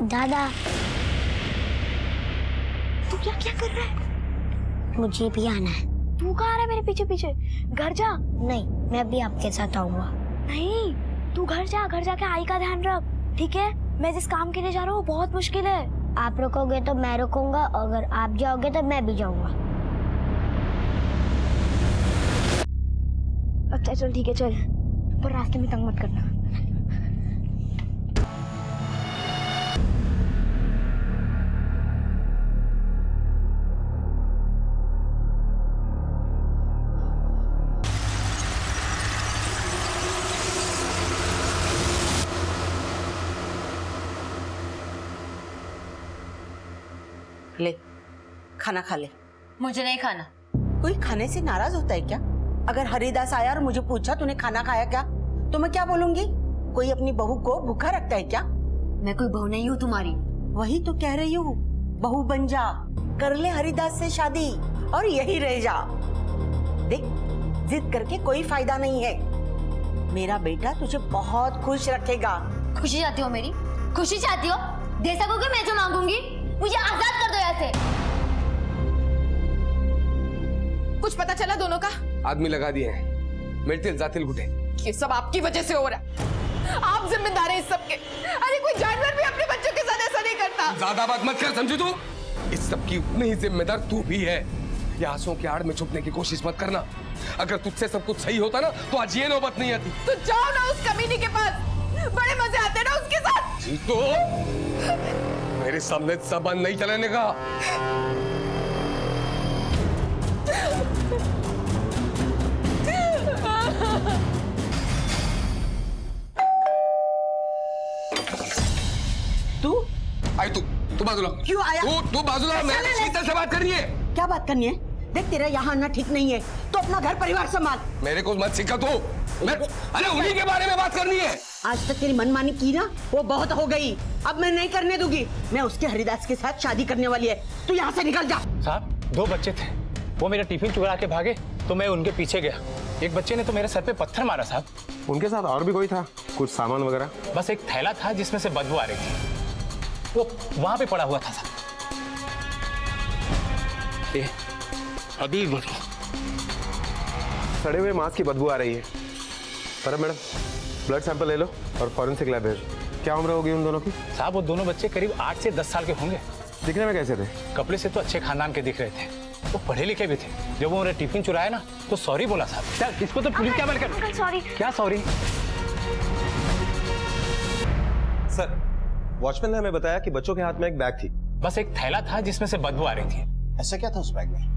दादा, तू क्या क्या कर रहा है? मुझे भी आना है। तू कहाँ आ रहा है मेरे पीछे पीछे? घर जा। नहीं, मैं भी आपके साथ आऊंगा। नहीं, तू घर जाके आई का ध्यान रख, ठीक है? मैं जिस काम के लिए जा रहा हूँ बहुत मुश्किल है। आप रुकोगे तो मैं रुकूंगा, अगर आप जाओगे तो मैं भी जाऊंगा। अच्छा चल ठीक है, चल, पर रास्ते में तंग मत करना। ले, खाना खा ले। मुझे नहीं खाना। कोई खाने से नाराज होता है क्या? अगर हरिदास आया और मुझे पूछा तूने खाना खाया क्या, तो मैं क्या बोलूंगी? कोई अपनी बहू को भूखा रखता है क्या? मैं कोई बहू नहीं हूँ तुम्हारी। वही तो कह रही हूँ, बहू बन जा, कर ले हरिदास से शादी और यही रह जा। देख, जिद करके कोई फायदा नहीं है। मेरा बेटा तुझे बहुत खुश रखेगा। खुशी चाहती हो मेरी? खुशी चाहती हो? दे सकोगे मैं जो मांगूंगी? मुझे आजाद कर दो यहाँ से। कुछ पता चला दोनों का? आदमी लगा दिए हैं, मिलतिल जातिल गुटे। ये सब आपकी वजह से हो रहा है। आप जिम्मेदार हैं इस सब के। अरे कोई जानवर भी अपने बच्चों के साथ ऐसा नहीं करता। ज्यादा बात मत कर, समझी तू? इस सब की उतनी ही जिम्मेदार तू भी है। ये आंसुओं की आड़ में छुपने की कोशिश मत करना। अगर तुझसे सब कुछ सही होता ना तो आज ये नौबत नहीं आती। तो जाओ ना उस कमीनी के पास, बड़े मजे आते ना उसके साथ। जीतो, मेरे सामने जबान नहीं चलाने का। तू बाजूला क्यों आया? तू बाजूला, मैं शीतल से बात करनी है। क्या बात करनी है? देख, तेरा यहाँ आना ठीक नहीं है, तो अपना घर परिवार संभाल। मेरे को मत सिखा तू। अरे उन्हीं के बारे में बात करनी है। आज तक तेरी मनमानी की ना, वो बहुत हो गई। अब मैं नहीं करने दूंगी। मैं उसके हरिदास के साथ शादी करने वाली है। तू यहाँ से निकल जा। साहब, 2 बच्चे थे, वो मेरा टिफिन चुरा के भागे तो मैं उनके पीछे गया। एक बच्चे ने तो मेरे सर पे पत्थर मारा साहब। उनके साथ और भी कोई था? कुछ सामान वगैरह? बस एक थैला था जिसमें से बदबू आ रही थी, वो वहां पे पड़ा हुआ था साहब। अभी सड़े हुए मांस की बदबू आ रही है। पर मैडम, ब्लड सैंपल ले लो और फॉरेंसिक लैब भेज। क्या उम्र होगी उन दोनों की? साहब, वो दोनों बच्चे करीब 8 से 10 साल के होंगे। दिखने में कैसे थे? कपड़े से तो अच्छे खानदान के दिख रहे थे, वो पढ़े लिखे भी थे। जब वो मेरा टिफिन चुराया ना तो सॉरी बोला साहब। क्या इसको तो पुलिस क्या बोल कर? सॉरी। क्या सॉरी? सर, वॉचमैन ने हमें बताया कि बच्चों के हाथ में एक बैग थी। बस एक थैला था जिसमें से बदबू आ रही थी। ऐसा क्या था उस बैग में?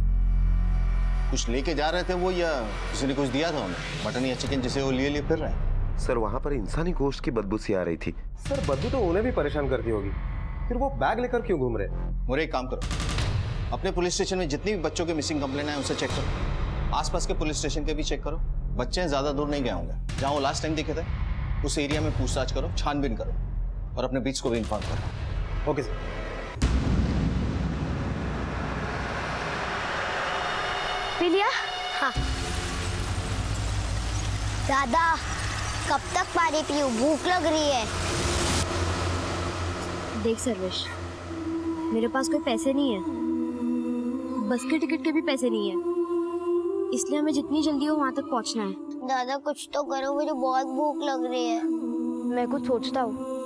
कुछ लेके जा रहे थे वो, या किसी ने कुछ दिया था उन्हें? मटन या चिकन जिसे वो लिए फिर रहे हैं? सर, वहाँ पर इंसानी गोश्त की बदबू सी आ रही थी। सर, बदबू तो उन्हें भी परेशान करती होगी, फिर वो बैग लेकर क्यों घूम रहे? और एक काम करो, अपने पुलिस स्टेशन में जितनी भी बच्चों के मिसिंग कंप्लेन है उसे चेक करो। आसपास के पुलिस स्टेशन के भी चेक करो। बच्चे ज्यादा दूर नहीं गए होंगे। जहाँ वो लास्ट टाइम दिखे थे उस एरिया में पूछताछ करो, छानबीन करो और अपने बीच को भी इन्फॉर्म करो। Okay sir. पी लिया? हाँ। दादा, कब तक पानी पीऊं? भूख लग रही है। देख सर्वेश, मेरे पास कोई पैसे नहीं है, बस के टिकट के भी पैसे नहीं है, इसलिए हमें जितनी जल्दी हो वहां तक पहुंचना है। दादा, कुछ तो करो, मुझे बहुत भूख लग रही है। मैं कुछ सोचता हूँ।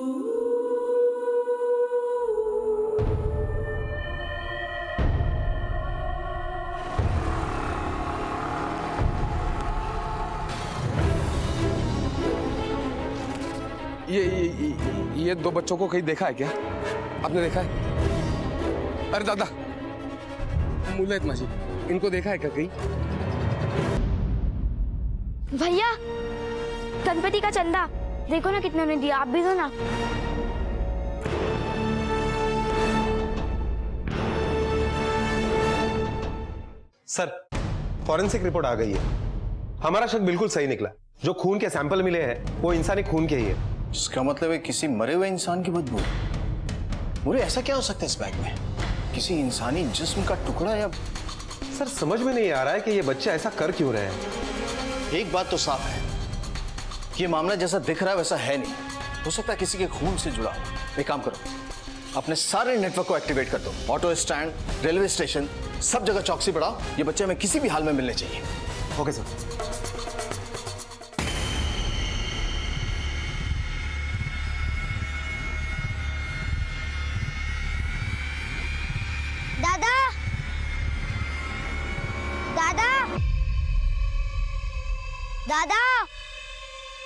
ये 2 बच्चों को कहीं देखा है क्या? आपने देखा है? अरे दादा, मुलायत माजी, इनको देखा है क्या कहीं? भैया, गणपति का चंदा देखो ना कितने ने दिया, आप भी दो ना। सर, फॉरेंसिक रिपोर्ट आ गई है। हमारा शक बिल्कुल सही निकला। जो खून के सैंपल मिले हैं वो इंसानी खून के ही है। इसका मतलब है किसी मरे हुए इंसान की बदबू। मुझे ऐसा क्या हो सकता है इस बैग में? किसी इंसानी जिस्म का टुकड़ा या? सर, समझ में नहीं आ रहा है कि ये बच्चे ऐसा कर क्यों रहे हैं। एक बात तो साफ है, ये मामला जैसा दिख रहा है वैसा है नहीं। हो सकता है किसी के खून से जुड़ा हो। एक काम करो, अपने सारे नेटवर्क को एक्टिवेट कर दो। ऑटो स्टैंड, रेलवे स्टेशन, सब जगह चौकसी बढ़ाओ। ये बच्चे हमें किसी भी हाल में मिलने चाहिए। Okay sir. दादा, दादा, दादा।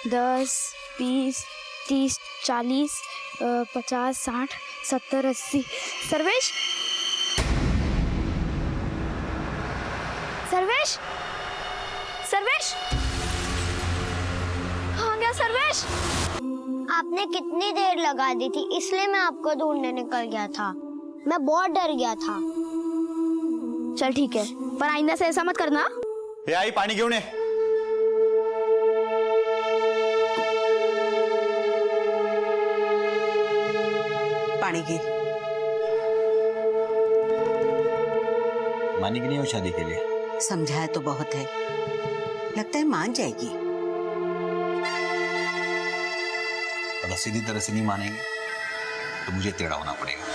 10, 20, 30, 40, 50, 60, 70, 80। सर्वेश, सर्वेश, सर्वेश, कहाँ गया सर्वेश? आपने कितनी देर लगा दी थी, इसलिए मैं आपको ढूंढने निकल गया था। मैं बहुत डर गया था। चल ठीक है, पर आइंदा से ऐसा मत करना। ये आई पानी क्यों ने? पानी की मानी कि नहीं हो शादी के लिए? समझाया तो बहुत है, लगता है मान जाएगी। अगर सीधी तरह से नहीं मानेंगे तो मुझे टेढ़ा होना पड़ेगा।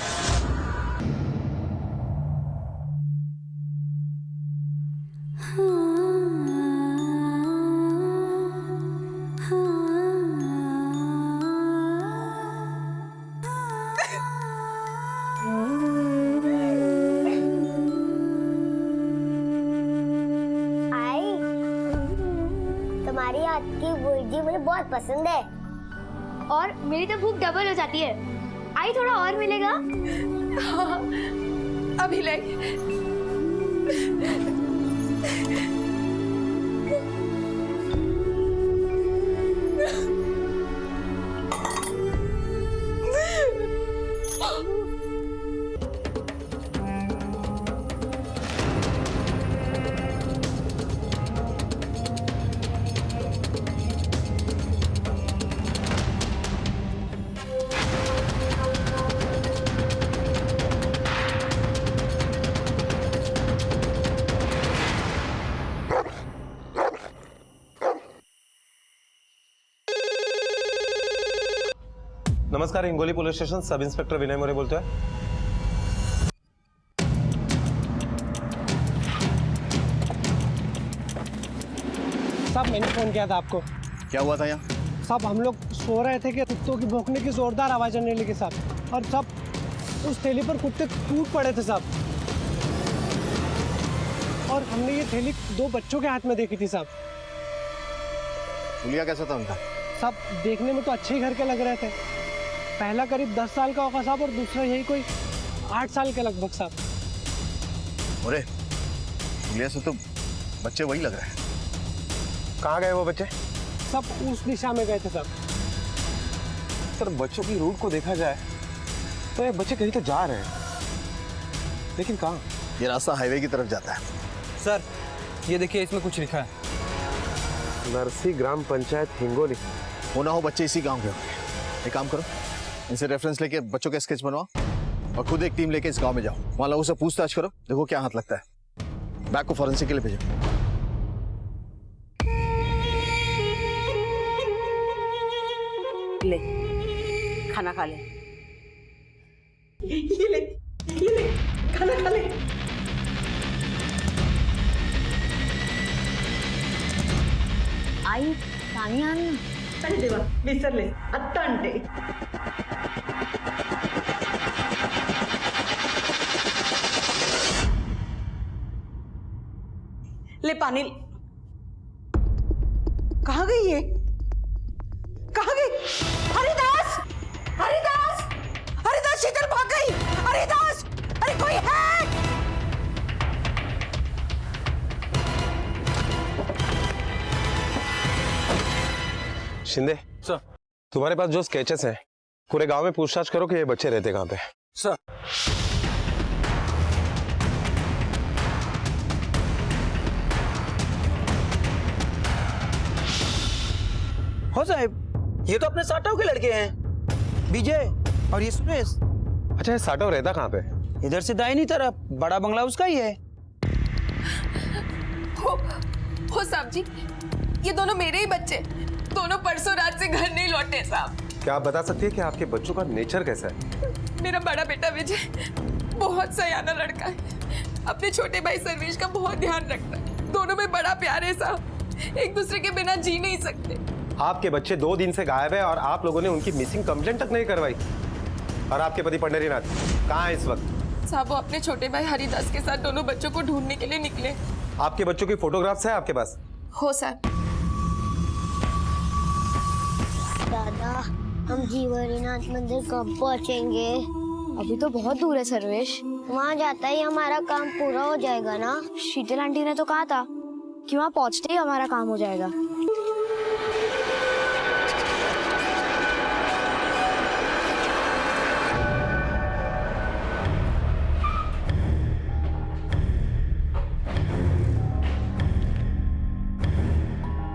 तुम्हारी हाथ की भुर्जी मुझे बहुत पसंद है। और मेरी तो भूख डबल हो जाती है। आई थोड़ा और मिलेगा? हाँ, अभी ले। नमस्कार, Hingoli police station, sub inspector Vinay More बोलते हैं। साहब मैंने फोन किया था आपको। क्या हुआ था यहाँ? साहब हम लोग सो रहे थे कि कुत्तों की भौंकने की जोरदार आवाज आने लगी साहब, और सब उस थैली पर कुत्ते टूट पड़े थे साहब, और हमने ये थैली 2 बच्चों के हाथ में देखी थी साहब। हुलिया कैसा था उनका? साहब देखने में तो अच्छे ही घर के लग रहे थे। पहला करीब 10 साल का होगा साहब, और दूसरा यही कोई 8 साल के लगभग साहब। अरे हुलिया से तो बच्चे वही लग रहे हैं। कहाँ गए वो बच्चे? सब उस दिशा में गए थे साहब। सर बच्चों की रूट को देखा जाए तो ये बच्चे कहीं तो जा रहे हैं, लेकिन कहाँ? ये रास्ता हाईवे की तरफ जाता है। सर ये देखिए, इसमें कुछ लिखा है। नरसी ग्राम पंचायत हिंगोली। हो ना हो बच्चे इसी गांव के होंगे। एक काम करो, इनसे रेफरेंस लेके बच्चों के स्केच बनवाओ और खुद एक टीम लेके इस गांव में जाओ। वहां लोगों से पूछताछ करो, देखो क्या हाथ लगता है। बैग को फॉरेंसिक के लिए भेजो। ले खाना खा ले। ये ले, खाना खा ले। आई पानी आनी अरे देवा, विसरले आत्ता आणते। ले पानी। कहाँ गई ये? कहाँ गई? हरिदास! हरिदास! हरिदास, शीतल भाग गई! हरिदास! अरे कोई है? शिंदे सर। तुम्हारे पास जो स्केचेस हैं, पूरे गांव में पूछताछ करो कि ये बच्चे रहते कहाँ पे। सर। हो साहब, ये तो अपने साटव के लड़के हैं, विजय और ये सुरेश। अच्छा, ये साटव रहता कहाँ पे? इधर से दाहिनी तरफ, बड़ा बंगला उसका ही है। हो साहब जी, ये दोनों मेरे ही बच्चे, दोनों परसों रात से घर नहीं लौटे साहब। क्या आप बता सकती है कि आपके बच्चों का नेचर कैसा है? मेरा बड़ा बेटा विजय बहुत सयाना लड़का है, अपने छोटे भाई सर्वेश का बहुत ध्यान रखता है। दोनों में बड़ा प्यार है साहब, एक दूसरे के बिना जी नहीं सकते। आपके बच्चे 2 दिन से गायब है और आप लोगों ने उनकी मिसिंग कंप्लेंट तक नहीं करवाई। और आपके पति पंढरीनाथ कहाँ है इस वक्त? साहब वो अपने छोटे भाई हरिदास के साथ दोनों बच्चों को ढूंढने के लिए निकले। आपके बच्चों की फोटोग्राफ्स है आपके पास? हो सर। दादा हम जीवरीनाथ मंदिर कब पहुँचेंगे? अभी तो बहुत दूर है सर्वेश। वहाँ जाता ही हमारा काम पूरा हो जाएगा ना? शीतल आंटी ने तो कहा था कि वहाँ पहुँचते ही हमारा काम हो जाएगा।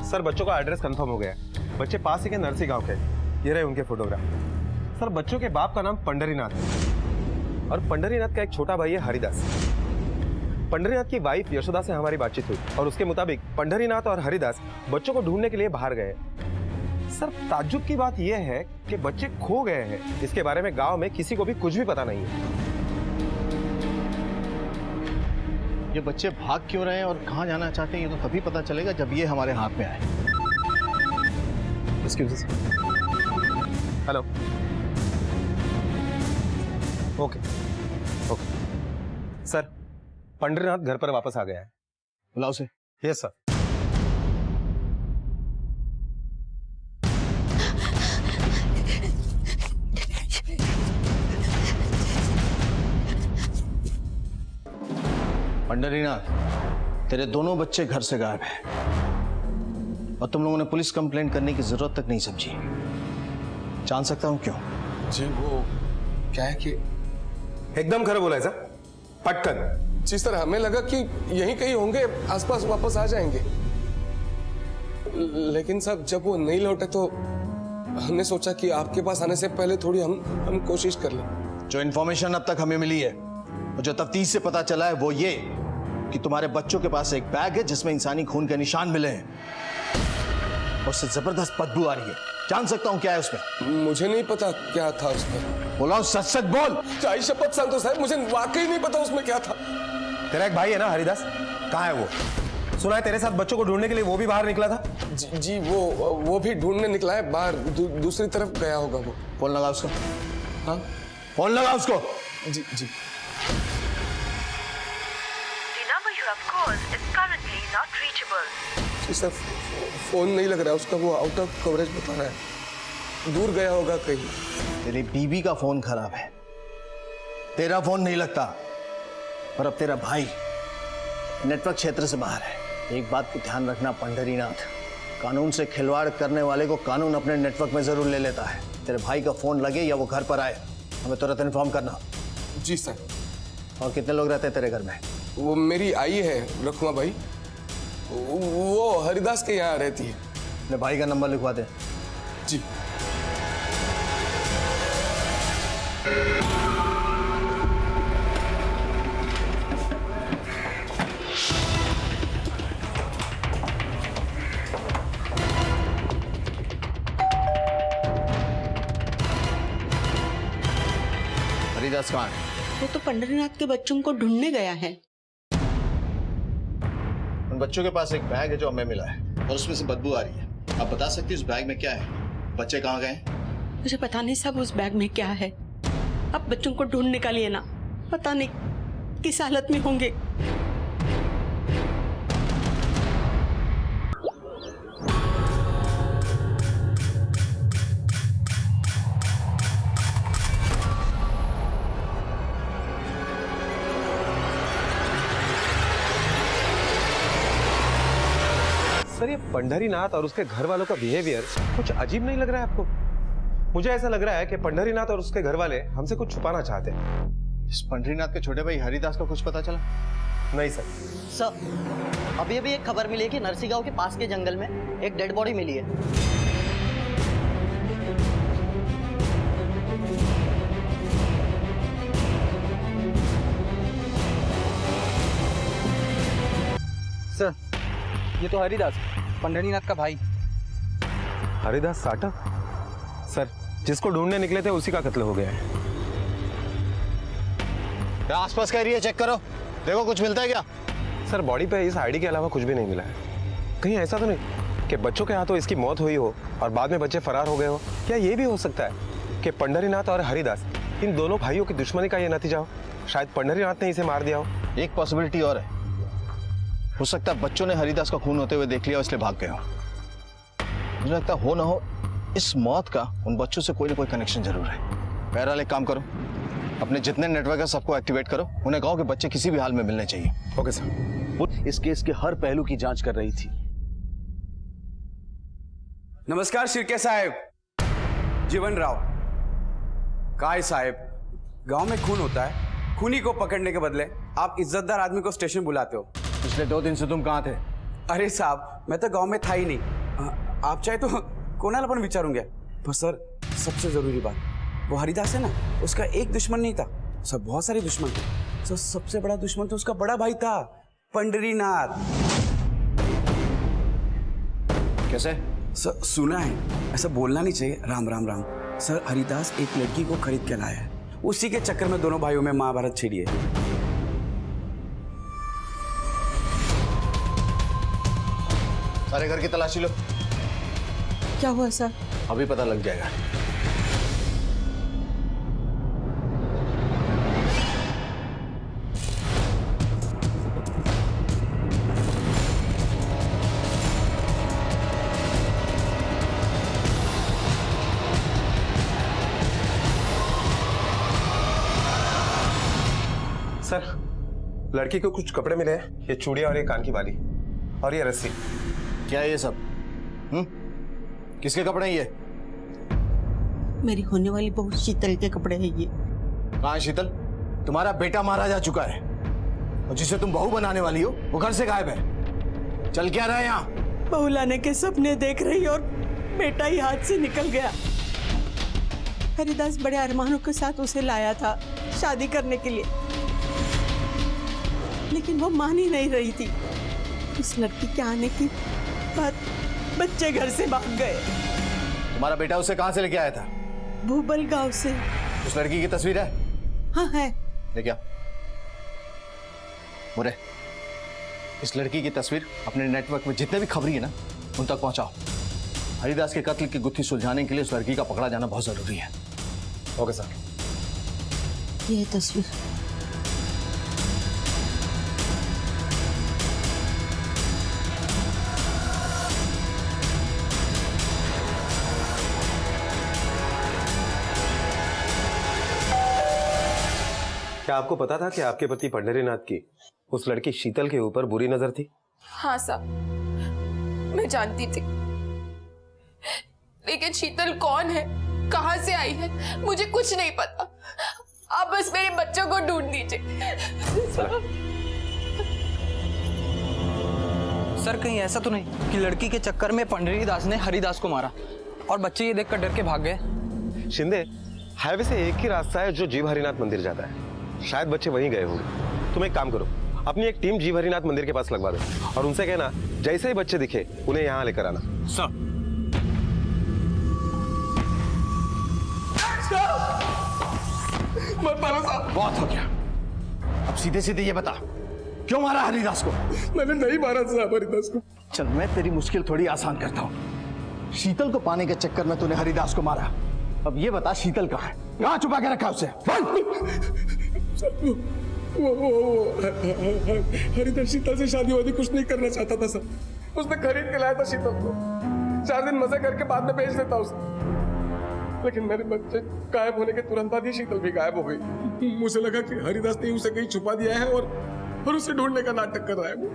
सर बच्चों का एड्रेस कंफर्म हो गया है। बच्चे पास ही के नरसी गांव के। ये रहे उनके फोटोग्राफ। सर बच्चों के बाप का नाम पंढरीनाथ है और पंढरीनाथ का एक छोटा भाई है हरिदास। पंढरीनाथ की वाइफ यशोदा से हमारी बातचीत हुई और उसके मुताबिक पंढरीनाथ और हरिदास बच्चों को ढूंढने के लिए बाहर गए। सर ताज्जुब की बात यह है कि बच्चे खो गए हैं। इसके बारे में गांव में किसी को भी कुछ भी पता नहीं है। ये बच्चे भाग क्यों रहे हैं और कहाँ जाना चाहते हैं ये तो तभी पता चलेगा जब ये हमारे हाथ में आए। Excuse me. Hello. Okay okay. Sir Pandharinath घर पर वापस आ गया है। बुलाओ उसे। Yes sir. पंढरीनाथ तेरे दोनों बच्चे घर से गायब हैं और तुम लोगों ने पुलिस कंप्लेंट करने की जरूरत तक नहीं समझी। जान सकता हूं क्यों? जी वो क्या है कि एकदम खरा बोला है सर। पटकन। जी सर हमें लगा कि यहीं कहीं होंगे, आसपास वापस आ जाएंगे, लेकिन साहब जब वो नहीं लौटे तो हमने सोचा कि आपके पास आने से पहले थोड़ी हम कोशिश कर लें। जो इन्फॉर्मेशन अब तक हमें मिली है और जो तफ्तीश से पता चला है वो ये कि तुम्हारे बच्चों के पास एक बैग है जिसमें इंसानी खून के निशान मिले हैं और उससे जबरदस्त बदबू आ रही है। जान सकता हूं क्या है उसमें? मुझे नहीं पता क्या था उसमें। बोला सच सच बोल। चाहे शपथ सांतो साहब मुझे वाकई नहीं पता उसमें क्या था। तेरा एक भाई है ना हरिदास, कहाँ है वो? सुना है तेरे साथ बच्चों को ढूंढने के लिए वो भी बाहर निकला था। जी वो भी ढूंढने निकला है बाहर, दूसरी तरफ गया होगा वो। फोन लगा उसको। हाँ फोन लगा उसको। जी जी। जी सर फोन नहीं लग रहा है उसका, वो आउट ऑफ कवरेज बता रहा है, दूर गया होगा कहीं। तेरी बीबी का फोन खराब है, तेरा फोन नहीं लगता। और अब तेरा भाई नेटवर्क क्षेत्र से बाहर है। एक बात को ध्यान रखना पंढरीनाथ, कानून से खिलवाड़ करने वाले को कानून अपने नेटवर्क में जरूर ले लेता है। तेरे भाई का फोन लगे या वो घर पर आए हमें तुरंत इन्फॉर्म करना। जी सर। और कितने लोग रहते हैं तेरे घर में? वो मेरी आई है रखमा भाई, वो हरिदास के यहाँ रहती है। अपने भाई का नंबर लिखवा दे। जी। हरिदास कहाँ है? वो तो पंढरीनाथ के बच्चों को ढूंढने गया है। उन बच्चों के पास एक बैग है जो हमें मिला है और उसमें से बदबू आ रही है। आप बता सकती हैं उस बैग में क्या है? बच्चे कहाँ गए? मुझे पता नहीं साहब उस बैग में क्या है। अब बच्चों को ढूंढ निकालिए ना, पता नहीं किस हालत में होंगे। सर ये पंढरीनाथ और उसके घर वालों का बिहेवियर कुछ अजीब नहीं लग रहा है आपको? मुझे ऐसा लग रहा है कि पंढरीनाथ और उसके घर वाले हमसे कुछ छुपाना चाहते हैं। इस पंढरीनाथ के छोटे भाई हरिदास का कुछ पता चला? नहीं सर। सर अभी अभी एक खबर मिली है कि नरसी गांव के पास के जंगल में एक डेड बॉडी मिली है। सर ये तो हरिदास, पंढरीनाथ का भाई। हरिदास साटा? सर जिसको ढूंढने निकले थे उसी का कत्ल हो गया है। आसपास का एरिया चेक करो, देखो कुछ मिलता है क्या? सर बॉडी पे इस आईडी के अलावा कुछ भी नहीं मिला है। कहीं ऐसा तो नहीं कि बच्चों के हाथों इसकी मौत हुई हो और बाद में बच्चे फरार हो गए हो? क्या ये भी हो सकता है कि पंडरीनाथ और हरिदास इन दोनों भाइयों की दुश्मनी का ये नतीजा हो? शायद पंडरीनाथ ने इसे मार दिया हो। एक पॉसिबिलिटी और है, हो सकता है बच्चों ने हरिदास का खून होते हुए देख लिया इसलिए भाग गए हो। मुझे लगता हो ना हो इस मौत का उन बच्चों से कोई ना कोई कनेक्शन जरूर है। बहरहाल एक काम करो, अपने जितने नेटवर्क है सबको एक्टिवेट करो, उन्हें कहो कि बच्चे किसी भी हाल में मिलने चाहिए। Okay sir. इस केस के हर पहलू की जांच कर रही थी। नमस्कार शिर्के साहब, जीवन राव। काय साहब, गांव में खून होता है, खूनी को पकड़ने के बदले आप इज्जतदार आदमी को स्टेशन बुलाते हो। पिछले 2 दिन से तुम कहाँ थे? अरे साहब, मैं तो गांव में था ही नहीं। आप चाहे तो कोणाला पण विचारूंगा। पर सर, सबसे जरूरी बात, वो हरिदास है ना, उसका एक दुश्मन नहीं था, सब बहुत सारे दुश्मन थे। तो सबसे बड़ा दुश्मन तो उसका बड़ा भाई था, पंडरीनाथ। कैसे? सर सुना है, ऐसा बोलना नहीं चाहिए। राम राम राम। सर हरिदास एक लड़की को खरीद के लाया है, उसी के चक्कर में दोनों भाइयों में महाभारत छिड़ी है। सारे घर की तलाशी लो। क्या हुआ सर? अभी पता लग जाएगा। सर, लड़की को कुछ कपड़े मिले हैं, ये चूड़ियां और ये कान की बाली और ये रस्सी। क्या है ये सब? किसके कपड़े हैं ये? मेरी होने वाली बहू शीतल के कपड़े हैं ये। कहाँ है शीतल? तुम्हारा बेटा मारा जा चुका है और जिसे तुम बहू बनाने वाली हो वो घर से गायब है। चल क्या रहा है यहाँ? बहू लाने के सपने देख रही और बेटा ही हाथ से निकल गया। हरिदास बड़े अरमानों के साथ उसे लाया था शादी करने के लिए, लेकिन वो मान ही नहीं रही थी। उस लड़की के आने की बाद बच्चे घर से भाग गए। तुम्हारा बेटा उसे कहाँ से लेके आया था? भूबल गांव से। उस लड़की की तस्वीर है? हाँ है। देखिए बुरे, इस लड़की की तस्वीर अपने नेटवर्क में जितने भी खबरी है ना उन तक पहुंचाओ। हरिदास के कत्ल की गुत्थी सुलझाने के लिए उस लड़की का पकड़ा जाना बहुत जरूरी है। Okay sir. ये तस्वीर क्या आपको पता था कि आपके पति पंडरीनाथ की उस लड़की शीतल के ऊपर बुरी नजर थी? हाँ साहब, मैं जानती थी, लेकिन शीतल कौन है, कहाँ से आई है, मुझे कुछ नहीं पता। आप बस मेरे बच्चों को ढूंढ दीजिए। सर कहीं ऐसा तो नहीं कि लड़की के चक्कर में पंडरीदास ने हरिदास को मारा और बच्चे ये देखकर डर के भाग गए? शिंदे, हाईवे से एक ही रास्ता है जो जीव हरिनाथ मंदिर जाता है, शायद बच्चे वहीं गए होंगे। तुम एक काम करो, अपनी एक टीम जीव हरिनाथ मंदिर के पास लगवा दो और उनसे कहना जैसे ही बच्चे दिखे उन्हें यहाँ लेकर आना। सर। मत मारो साहब। बहुत हो गया, अब सीधे सीधे ये बता क्यों मारा हरिदास को? मैंने नहीं मारा साहब हरिदास को। चल मैं तेरी मुश्किल थोड़ी आसान करता हूँ। शीतल को पाने के चक्कर में तूने हरिदास को मारा, अब ये बता शीतल कहाँ है, कहाँ छुपा के रखा उसे? हरिदास शीतल से शादी वादी कुछ नहीं करना चाहता था सर, उसने खरीद के लाया था शीतल को, 4 दिन मजे करके बाद में बेच देता उसे, लेकिन मेरे बच्चे गायब होने के तुरंत बाद ही शीतल भी गायब हो गई। मुझे लगा कि हरिदास ने उसे कहीं छुपा दिया है और उसे ढूंढने का नाटक कर रहा है वो।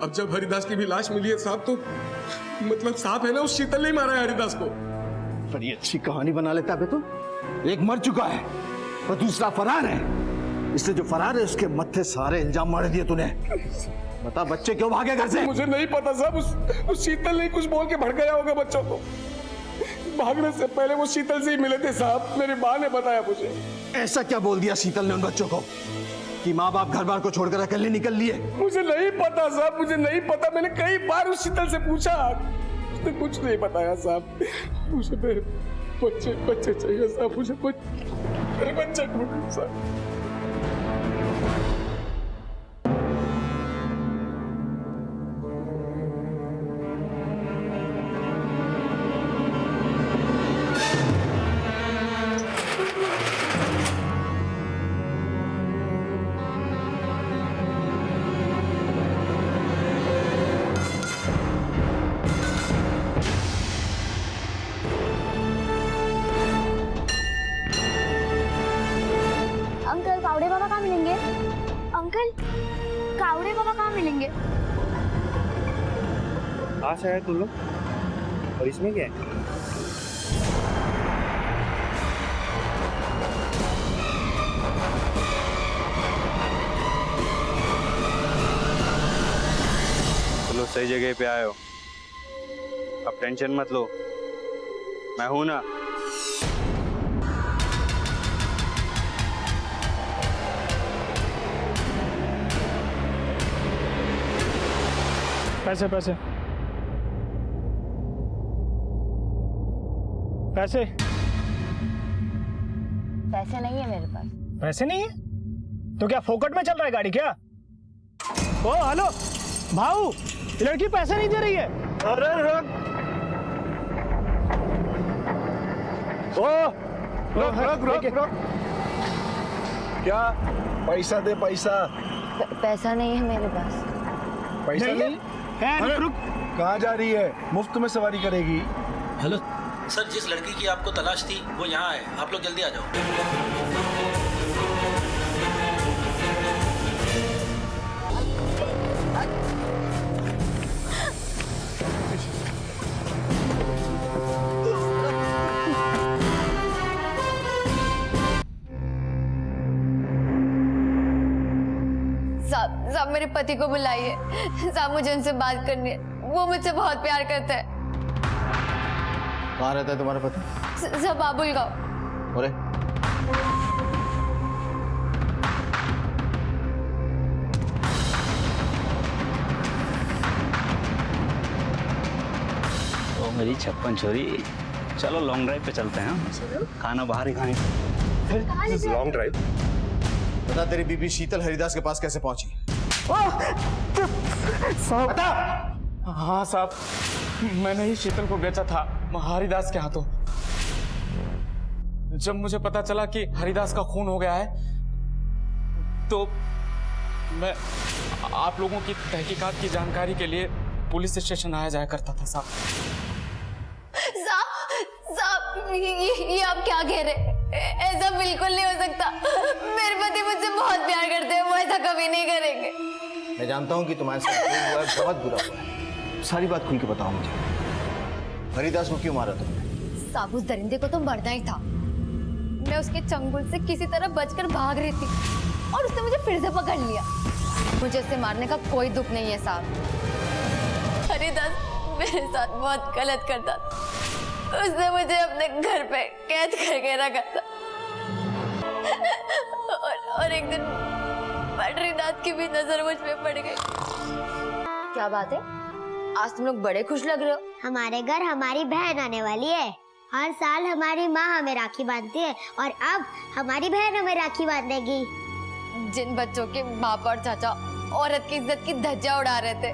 अब जब हरिदास की भी लाश मिली है साहब, तो मतलब साफ है ना उस शीतल ने ही मारा है हरिदास को। बड़ी अच्छी कहानी बना लेता है तू। एक मर चुका है और दूसरा फरार है, इसलिए जो फरार है उसके मत्थे सारे इल्जाम मार दिए तूने। बता बच्चे क्यों भागे घर से? मुझे नहीं पता साहब, उस शीतल ने कुछ बोल के भड़काया होगा बच्चों को। भागने से पहले वो शीतल से ही मिले थे साहब, मेरी माँ ने बताया मुझे। ऐसा क्या बोल दिया शीतल ने उन बच्चों को कि माँ बाप घर बार को छोड़कर अकेले निकल लिए? मुझे नहीं पता साहब, मुझे नहीं पता। मैंने कई बार उस शीतल से पूछा, उसने कुछ नहीं बताया साहब। मुझे मेरे बच्चे चाहिए साहब, मुझे मेरे बच्चे ढूंढो साहब। अंकल, कावड़े बाबा कहाँ मिलेंगे? कहाँ से आए तुम लोग और इसमें क्या है? चलो सही जगह पे आए हो, अब टेंशन मत लो, मैं हूं ना। पैसे पैसे पैसे पैसे नहीं है मेरे पास। पैसे नहीं है तो क्या फोकट में चल रहा है गाड़ी क्या? ओ हेलो भाऊ, ये लड़की पैसे नहीं दे रही है। अरे रुक, रुक। क्या पैसा दे, पैसा? पैसा नहीं है मेरे पास। पैसा नहीं? अरे रुक, कहाँ जा रही है? मुफ्त में सवारी करेगी? हेलो सर, जिस लड़की की आपको तलाश थी वो यहाँ है, आप लोग जल्दी आ जाओ। साहब मेरे पति को बुलाइए, साहब मुझे उनसे बात करनी है, वो मुझसे बहुत प्यार करते हैं। कहाँ रहता है तुम्हारा पति? साहब बाबुल गाँव। अरे ओ मेरी 56 छोरी, चलो लॉन्ग ड्राइव पे चलते हैं। खाना बाहर ही खाएंगे। Long drive? बता, तेरी बीबी शीतल हरिदास के पास कैसे पहुंची? साहब, हाँ साहब, मैंने ही शीतल को बेचा था हरिदास के हाथों। जब मुझे पता चला कि हरिदास का खून हो गया है तो मैं आप लोगों की तहकीकात की जानकारी के लिए पुलिस स्टेशन आया जाया करता था साहब। साहब ये आप क्या कह रहे? ऐसा बिल्कुल नहीं हो सकता। मेरे पति मुझसे बहुत प्यार करते हैं, वो ऐसा कभी नहीं करेंगे। मैं जानता हूँ कि तुम्हारे साथ जो हुआ है बहुत बुरा हुआ है, सारी बात खुल के बताओ मुझे। हरिदास को क्यों मारा तुमने? साहब उस दरिंदे को तो मरना ही था। मैं उसके चंगुल से किसी तरह बचकर भाग रही थी और उसने मुझे फिर से पकड़ लिया। मुझे उसे मारने का कोई दुख नहीं है साहब। हरिदास मेरे साथ बहुत गलत करता था। उसने मुझे अपने घर पे कैद करके रखा था और एक दिन पंडरीनाथ की भी नजर मुझ पे पड़ गई। क्या बात है, आज तुम लोग बड़े खुश लग रहे हो। हमारे घर हमारी बहन आने वाली है। हर साल हमारी माँ हमें राखी बांधती है और अब हमारी बहन हमें राखी बांधेगी। जिन बच्चों के बाप और चाचा औरत की इज्जत की धज्जियां उड़ा रहे थे,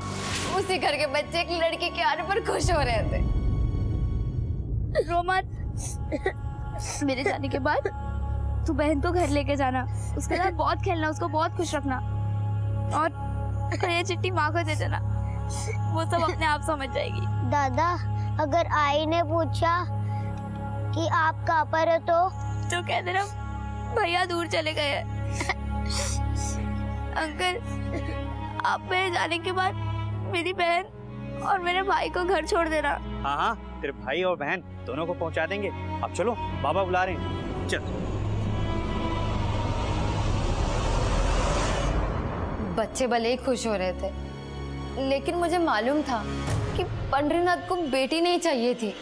उसी घर के बच्चे एक लड़की के आने पर खुश हो रहे थे। रो मत। मेरे जाने के बाद तू बहन को घर लेके जाना, उसके साथ बहुत खेलना, उसको बहुत खुश रखना और ये चिट्ठी माँ को दे देना, वो सब अपने आप समझ जाएगी। दादा, अगर आई ने पूछा कि आप कहाँ पर हो तो कह देना भैया दूर चले गए हैं। अंकल, आप मेरे जाने के बाद मेरी बहन और मेरे भाई को घर छोड़ देना। हाँ हाँ, तेरे भाई और बहन दोनों को पहुंचा देंगे। अब चलो, बाबा बुला रहे हैं, चल। बच्चे भले ही खुश हो रहे थे, लेकिन मुझे मालूम था कि पंडरीनाथ को बेटी नहीं चाहिए थी।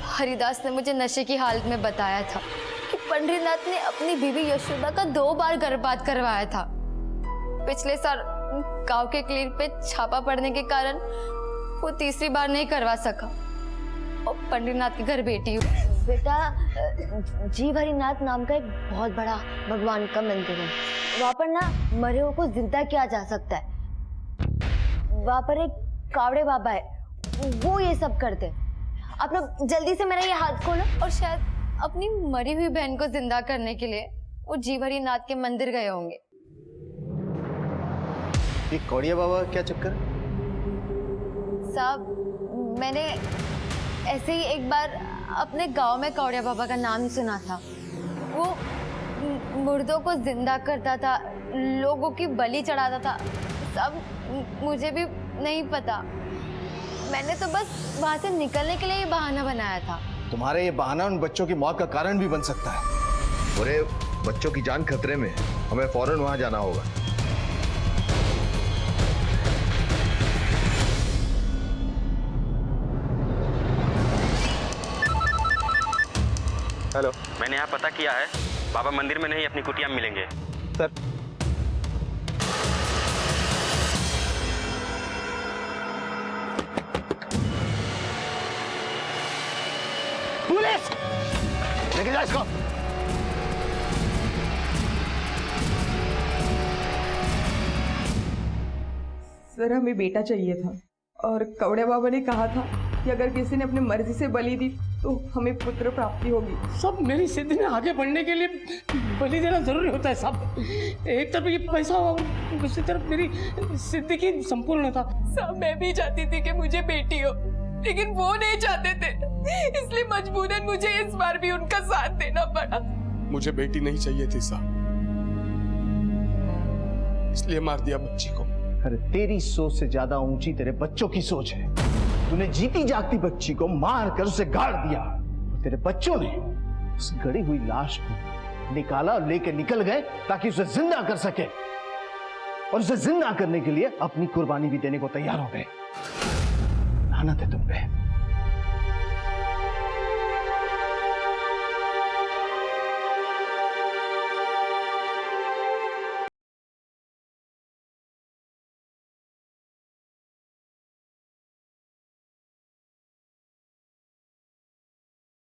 हरिदास ने मुझे नशे की हालत में बताया था कि पंडरीनाथ ने अपनी बीवी यशोदा का 2 बार गर्भपात करवाया था। पिछले साल गांव के क्लिनिक पे छापा पड़ने के कारण वो तीसरी बार नहीं करवा सका और पंडरीनाथ के घर बेटी हुई। बेटा, जीव हरिनाथ नाम का एक बहुत बड़ा भगवान का मंदिर है। वहाँ पर ना मरे हुए को जिंदा किया जा सकता है। वहाँ पर एक कावड़े बाबा है, वो ये सब करते हैं। आप लोग जल्दी से मेरा ये हाथ खोलो और शायद अपनी मरी हुई बहन को जिंदा करने के लिए वो जीव हरिनाथ के मंदिर गए होंगे। ये कौड़िया बाबा क्या चक्कर? साहब, मैंने ऐसे ही एक बार अपने गांव में कौड़िया बाबा का नाम सुना था। वो मुर्दों को जिंदा करता था, लोगों की बलि चढ़ाता था, सब मुझे भी नहीं पता। मैंने तो बस वहां से निकलने के लिए ही बहाना बनाया था। तुम्हारे ये बहाना उन बच्चों की मौत का कारण भी बन सकता है। अरे बच्चों की जान खतरे में, हमें फौरन वहां जाना होगा। हेलो, मैंने यहाँ पता किया है, बाबा मंदिर में नहीं अपनी कुटिया में मिलेंगे। सर पुलिस लेके जा इसको। सर हमें बेटा चाहिए था और कवड़े बाबा ने कहा था कि अगर किसी ने अपनी मर्जी से बलि दी तो हमें पुत्र प्राप्ति होगी। सब मेरी सिद्धि ने आगे बढ़ने के लिए बलि देना जरूरी होता है साहब। एक तरफ ये पैसा और दूसरी तरफ मेरी सिद्धि की संपूर्णता। सब मैं भी चाहती थी कि मुझे बेटी हो, लेकिन वो नहीं चाहते थे, इसलिए मजबूरन मुझे इस बार भी उनका साथ देना पड़ा। मुझे बेटी नहीं चाहिए थी साहब, इसलिए मार दिया बच्ची को। अरे तेरी सोच से ज्यादा ऊंची तेरे बच्चों की सोच है। तूने जीती जागती बच्ची को मार कर उसे गाड़ दिया और तेरे बच्चों ने उस गड़ी हुई लाश को निकाला और लेकर निकल गए ताकि उसे जिंदा कर सके, और उसे जिंदा करने के लिए अपनी कुर्बानी भी देने को तैयार हो गए। लानत है तुम पे।